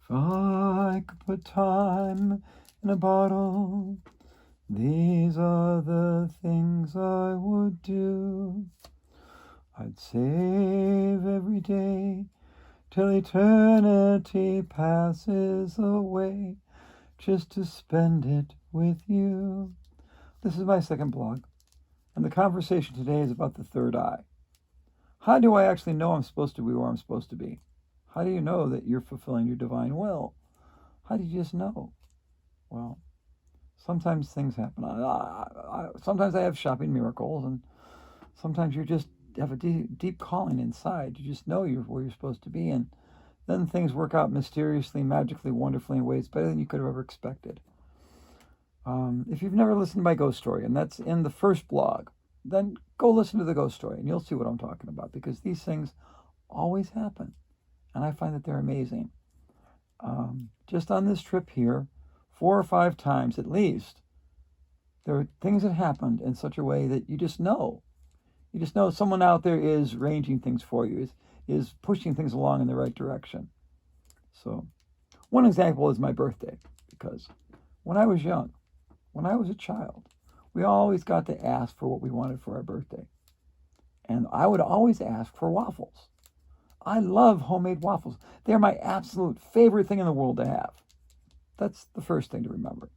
If I could put time in a bottle, these are the things I would do. I'd save every day till eternity passes away, just to spend it with you. This is my second blog, and the conversation today is about the third eye. How do I actually know I'm supposed to be where I'm supposed to be? How do you know that you're fulfilling your divine will? How do you just know? Well, sometimes things happen. Sometimes I have shopping miracles, and sometimes you just have a deep calling inside. You just know you're where you're supposed to be, and then things work out mysteriously, magically, wonderfully in ways better than you could have ever expected. If you've never listened to my ghost story, and that's in the first blog, then go listen to the ghost story, and you'll see what I'm talking about, because these things always happen, and I find that they're amazing. Just on this trip here, 4 or 5 times at least, there are things that happened in such a way that you just know. You just know someone out there is arranging things for you, is pushing things along in the right direction. So, one example is my birthday, because when I was young, when I was a child, we always got to ask for what we wanted for our birthday. And I would always ask for waffles. I love homemade waffles. They're my absolute favorite thing in the world to have. That's the first thing to remember.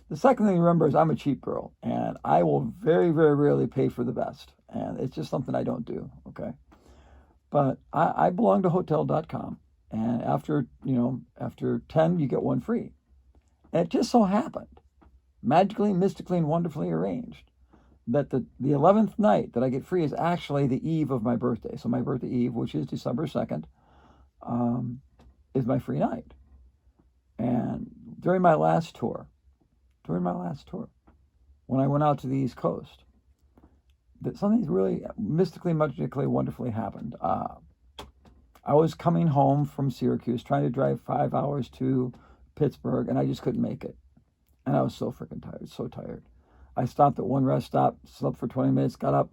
The second thing to remember is I'm a cheap girl, and I will very, very rarely pay for the best. And it's just something I don't do, okay? But I belong to Hotel.com, and after 10, you get one free. And it just so happened, magically, mystically, and wonderfully arranged, that the 11th night that I get free is actually the eve of my birthday. So my birthday eve, which is December 2nd, is my free night. And during my last tour, when I went out to the East Coast, that something really mystically, magically, wonderfully happened. I was coming home from Syracuse, trying to drive 5 hours to Pittsburgh, and I just couldn't make it. And I was so freaking tired, so tired. I stopped at one rest stop, slept for 20 minutes, got up,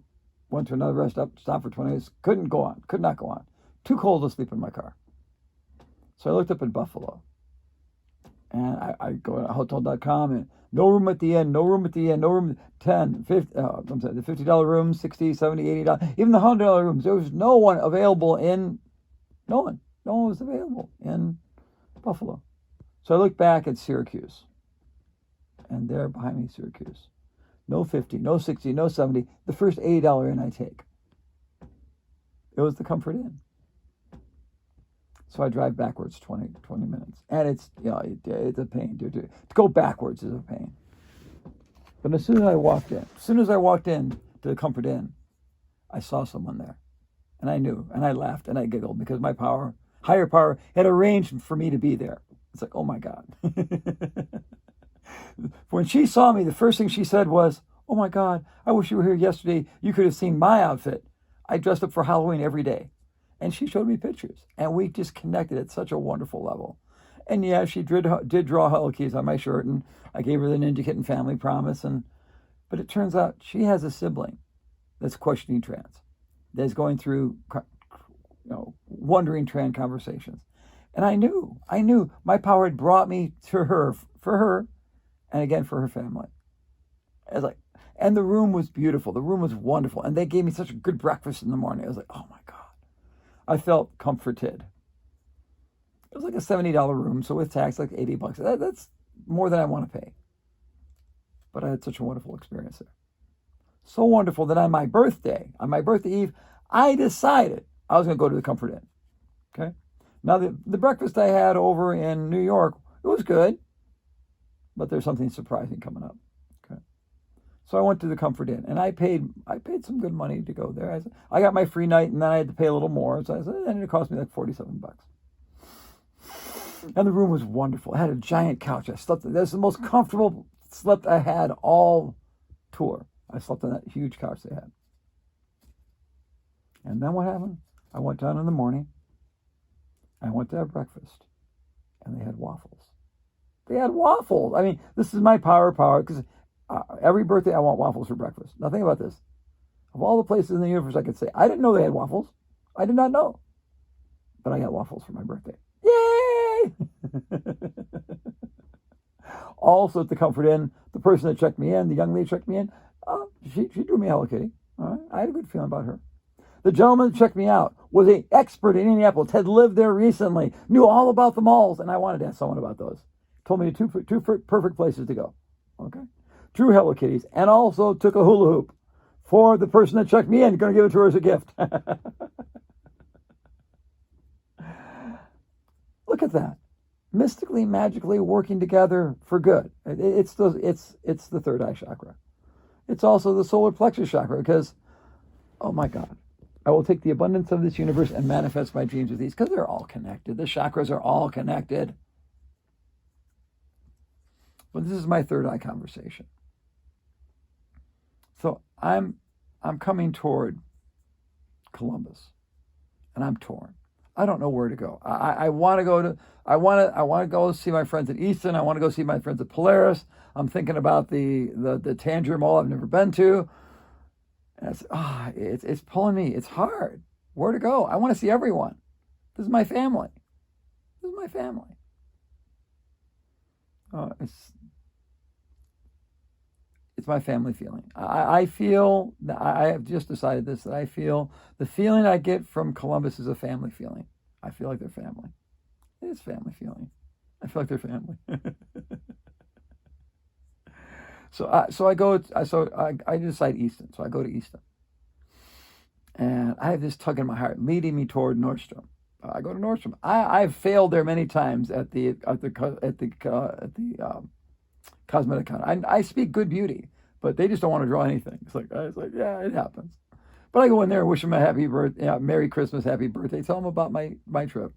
went to another rest stop, stopped for 20 minutes, could not go on. Too cold to sleep in my car. So I looked up at Buffalo, and I go to Hotel.com, and no room at the inn, no room, 10, 50, the $50 rooms, $60, $70, $80, even the $100 rooms. There was no one available no one was available in Buffalo. So I looked back at Syracuse, and there behind me, Syracuse. No 50, no 60, no 70, the first $80 inn I take. It was the Comfort Inn. So I drive backwards 20 minutes. And it's a pain. To go backwards is a pain. But as soon as I walked in to the Comfort Inn, I saw someone there. And I knew, and I laughed, and I giggled, because my higher power had arranged for me to be there. It's like, oh my God. When she saw me, the first thing she said was, oh my God, I wish you were here yesterday. You could have seen my outfit. I dressed up for Halloween every day. And she showed me pictures, and we just connected at such a wonderful level. And yeah, she did draw Hello Kitties on my shirt, and I gave her the Ninja Kitten family promise. But it turns out she has a sibling that's questioning trans, that's going through wondering trans conversations. And I knew my power had brought me to her, for her, and again for her family. And the room was beautiful. The room was wonderful. And they gave me such a good breakfast in the morning. I was like, oh my God. I felt comforted. It was like a $70 room, so with tax, like $80. That's more than I want to pay. But I had such a wonderful experience there. So wonderful that on my birthday eve, I decided I was going to go to the Comfort Inn. Okay? Now, the breakfast I had over in New York, it was good, but there's something surprising coming up. Okay? So I went to the Comfort Inn, and I paid some good money to go there. I got my free night, and then I had to pay a little more, so and it cost me like $47. And the room was wonderful. It had a giant couch. I slept. That's the most comfortable slept I had all tour. I slept on that huge couch they had. And then what happened? I went down in the morning. I went to have breakfast, and they had waffles. I mean, this is my power, because every birthday I want waffles for breakfast. Now think about this. Of all the places in the universe I could say, I didn't know they had waffles. I did not know. But I got waffles for my birthday. Yay! Also, to comfort in the person that checked me in, the young lady checked me in, she drew me a Hello Kitty. All right, I had a good feeling about her. The gentleman that checked me out was an expert in Indianapolis, had lived there recently, knew all about the malls, and I wanted to ask someone about those. Told me two perfect places to go. Okay, drew Hello Kitties, and also took a hula hoop for the person that checked me in. Going to give it to her as a gift. Look at that. Mystically, magically working together for good. It's the third eye chakra. It's also the solar plexus chakra because, oh my God, I will take the abundance of this universe and manifest my dreams with these because they're all connected. The chakras are all connected. But this is my third eye conversation. So I'm coming toward Columbus, and I'm torn. I don't know where to go. I want to go see my friends at Easton. I want to go see my friends at Polaris. I'm thinking about the Tangier Mall I've never been to. And it's pulling me. It's hard. Where to go? I want to see everyone. This is my family. This is my family. It's my family feeling. I feel, I have just decided this, that I feel the feeling I get from Columbus is a family feeling. I feel like they're family. It's family feeling. I feel like they're family. I decide Easton. So I go to Easton. And I have this tug in my heart leading me toward Nordstrom. I go to Nordstrom. I've failed there many times at the cosmetic counter. I speak good beauty, but they just don't want to draw anything. It's like yeah, it happens. But I go in there and wish them a happy birthday, Merry Christmas, happy birthday. Tell them about my trip.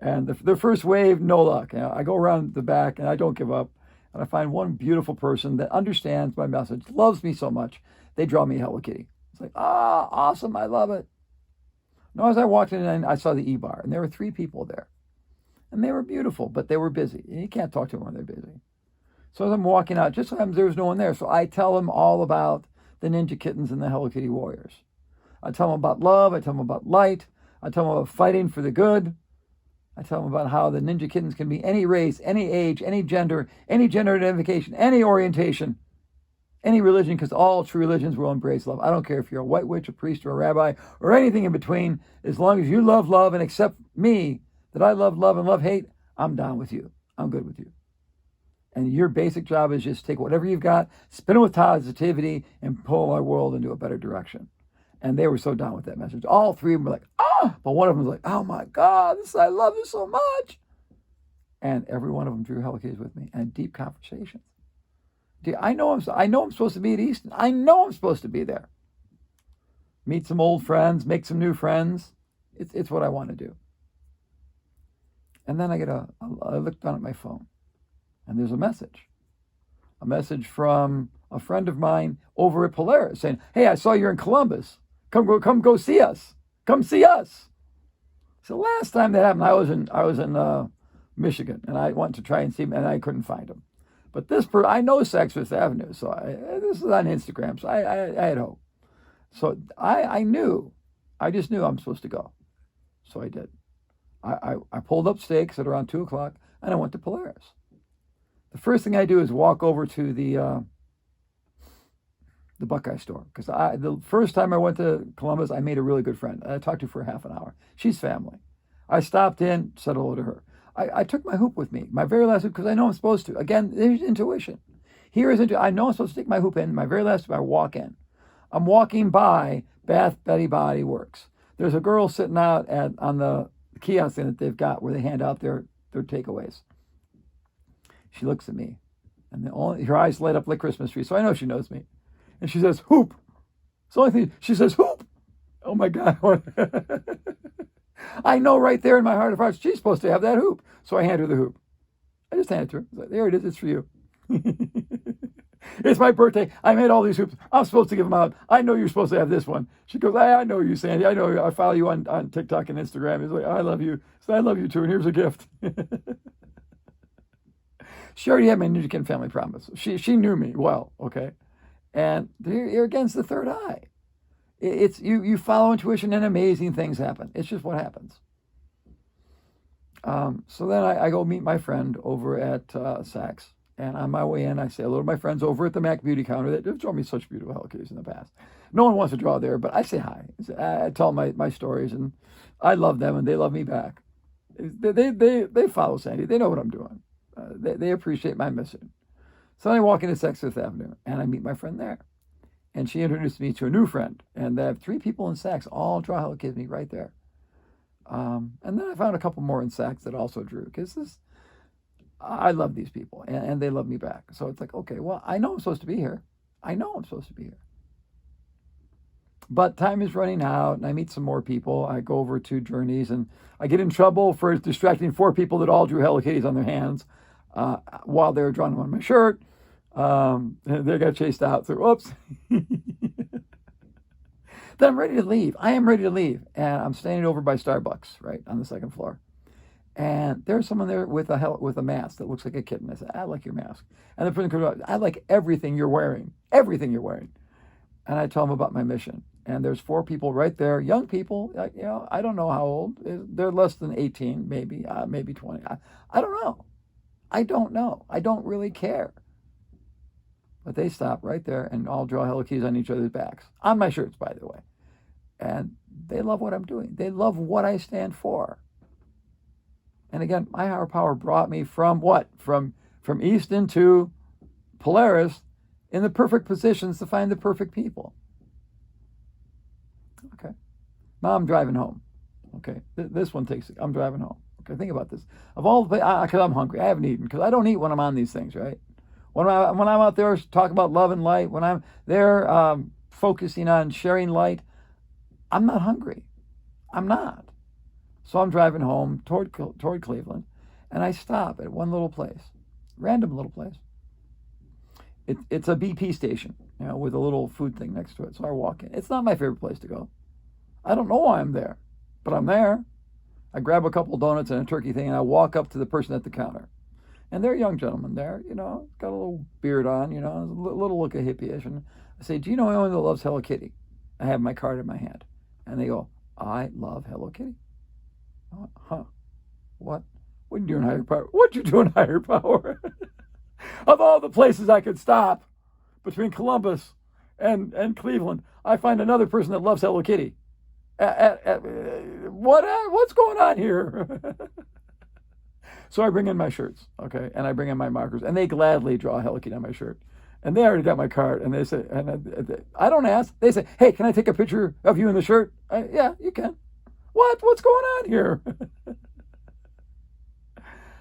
And the first wave, no luck. I go around the back and I don't give up. And I find one beautiful person that understands my message, loves me so much. They draw me a Hello Kitty. It's like, awesome, I love it. Now, as I walked in, I saw the E-Bar, and there were 3 people there. And they were beautiful, but they were busy. And you can't talk to them when they're busy. So as I'm walking out, just so happens there was no one there. So I tell them all about the Ninja Kittens and the Hello Kitty Warriors. I tell them about love. I tell them about light. I tell them about fighting for the good. I tell them about how the Ninja Kittens can be any race, any age, any gender identification, any orientation, any religion, because all true religions will embrace love. I don't care if you're a white witch, a priest, or a rabbi, or anything in between. As long as you love love and accept me, that I love love and love hate, I'm down with you. I'm good with you. And your basic job is just take whatever you've got, spin it with positivity, and pull our world into a better direction. And they were so down with that message. All 3 of them were like, but one of them was like, oh my God, I love this so much. And every one of them drew Hello Kitties with me and deep conversations. I know I'm supposed to be at Easton. I know I'm supposed to be there. Meet some old friends, make some new friends. It's what I want to do. And then I look down at my phone, and there's a message from a friend of mine over at Polaris saying, hey, I saw you're in Columbus. Come go see us. Come see us. So last time that happened, I was in Michigan, and I went to try and see him, and I couldn't find him. But I know Saks Fifth Avenue, so this is on Instagram, so I had hope. So I just knew I'm supposed to go. So I did. I pulled up stakes at around 2 o'clock, and I went to Polaris. The first thing I do is walk over to the Buckeye store, because the first time I went to Columbus, I made a really good friend. I talked to her for half an hour. She's family. I stopped in, said hello to her. I took my hoop with me, my very last hoop, because I know I'm supposed to. Again, there's intuition. I know I'm supposed to take my hoop in. My very last hoop, I walk in. I'm walking by Bath Betty Body Works. There's a girl sitting out on the kiosk that they've got where they hand out their takeaways. She looks at me, and her eyes light up like Christmas trees, so I know she knows me. And she says, hoop. It's the only thing. She says, hoop. Oh, my God. I know right there in my heart of hearts, she's supposed to have that hoop. So I hand her the hoop. I just hand it to her. Like, there it is. It's for you. It's my birthday. I made all these hoops. I'm supposed to give them out. I know you're supposed to have this one. She goes, I know you, Sandy. I know you. I follow you on TikTok and Instagram. It's like, I love you. So I love you too. And here's a gift. She already had my Ninja Kitten family promise. She knew me well, okay? And here again's the third eye. It's you follow intuition and amazing things happen. It's just what happens. So then I go meet my friend over at Saks. And on my way in, I say hello to my friends over at the Mac Beauty Counter that have drawn me such beautiful Hello Kitties in the past. No one wants to draw there, but I say hi. I tell my stories, and I love them, and they love me back. They follow Sandy. They know what I'm doing. They appreciate my mission. So I walk into Saks Fifth Avenue, and I meet my friend there. And she introduced me to a new friend. And they have 3 people in Saks all draw Hello Kitty right there. And then I found a couple more in Saks that also drew, because I love these people, and they love me back. So it's like, okay, well, I know I'm supposed to be here. I know I'm supposed to be here. But time is running out, and I meet some more people. I go over to Journeys, and I get in trouble for distracting 4 people that all drew Hello Kitties on their hands while they were drawing them on my shirt. They got chased out. So, whoops. Then I'm ready to leave. I am ready to leave. And I'm standing over by Starbucks, right, on the 2nd floor. And there's someone there with a mask that looks like a kitten. I said, I like your mask. And the person comes up, I like everything you're wearing. Everything you're wearing. And I tell them about my mission. And there's 4 people right there, young people. I don't know how old. They're less than 18, maybe 20. I don't know. I don't know. I don't really care. But they stop right there and all draw Hello Kitties on each other's backs. On my shirts, by the way. And they love what I'm doing. They love what I stand for. And again, my higher power brought me from what? From Easton to Polaris in the perfect positions to find the perfect people. Okay. Now I'm driving home. Okay. This one I'm driving home. Okay. Think about this. Of all the places, because I'm hungry. I haven't eaten, because I don't eat when I'm on these things, right? When I'm out there talking about love and light, when I'm there focusing on sharing light, I'm not hungry. I'm not. So I'm driving home toward Cleveland, and I stop at one little place, random little place. It's a BP station, with a little food thing next to it. So I walk in. It's not my favorite place to go. I don't know why I'm there, but I'm there. I grab a couple donuts and a turkey thing, and I walk up to the person at the counter. And they're a young gentleman there, got a little beard on, a little look of hippie-ish. And I say, do you know anyone that loves Hello Kitty? I have my card in my hand. And they go, I love Hello Kitty. Huh? What? What are you doing, higher power? What you doing, higher power? Of all the places I could stop between Columbus and Cleveland, I find another person that loves Hello Kitty. What's going on here? So I bring in my shirts, okay, and I bring in my markers, and they gladly draw Hello Kitty on my shirt. And they already got my card, and they say, and I don't ask. They say, hey, can I take a picture of you in the shirt? Yeah, you can. What's going on here?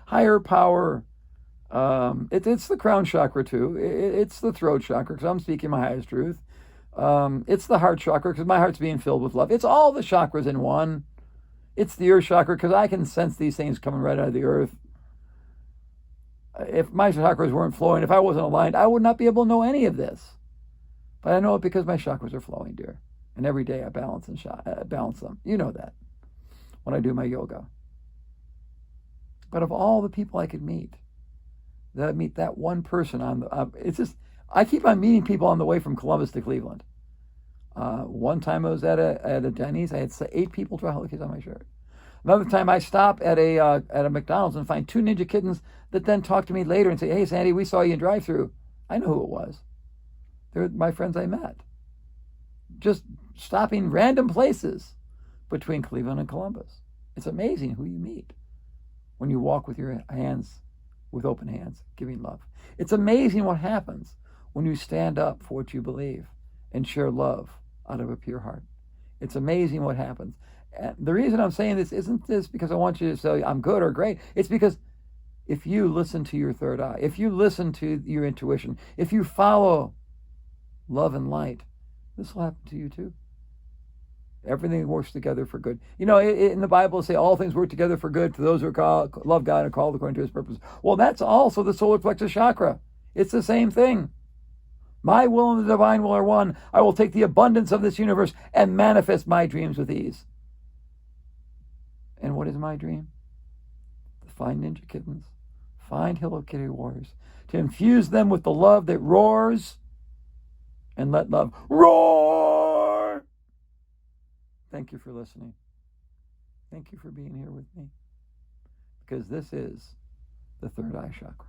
Higher power. It's the crown chakra too. It's the throat chakra, because I'm speaking my highest truth. It's the heart chakra, because my heart's being filled with love. It's all the chakras in one. It's the earth chakra, because I can sense these things coming right out of the earth. If my chakras weren't flowing, if I wasn't aligned, I would not be able to know any of this. But I know it because my chakras are flowing, dear. And every day I balance them. You know that when I do my yoga. But of all the people I could meet, that I meet that one person I keep on meeting people on the way from Columbus to Cleveland. One time I was at a Denny's. I had 8 people draw Hello Kitties on my shirt. Another time I stop at a McDonald's and find 2 ninja kittens that then talk to me later and say, hey, Sandy, we saw you in drive-thru. I know who it was. They're my friends I met. Just stopping random places between Cleveland and Columbus. It's amazing who you meet when you walk with your hands, with open hands, giving love. It's amazing what happens when you stand up for what you believe and share love out of a pure heart. It's amazing what happens. And the reason I'm saying this isn't this because I want you to say I'm good or great. It's because if you listen to your third eye, if you listen to your intuition, if you follow love and light, this will happen to you too. Everything works together for good. In the Bible, it say all things work together for good to those who love God and called according to his purpose. Well, that's also the solar plexus chakra. It's the same thing. My will and the divine will are one. I will take the abundance of this universe and manifest my dreams with ease. And what is my dream? To find ninja kittens, find Hello Kitty warriors, to infuse them with the love that roars, and let love roar. Thank you for listening. Thank you for being here with me. because this is the third eye chakra.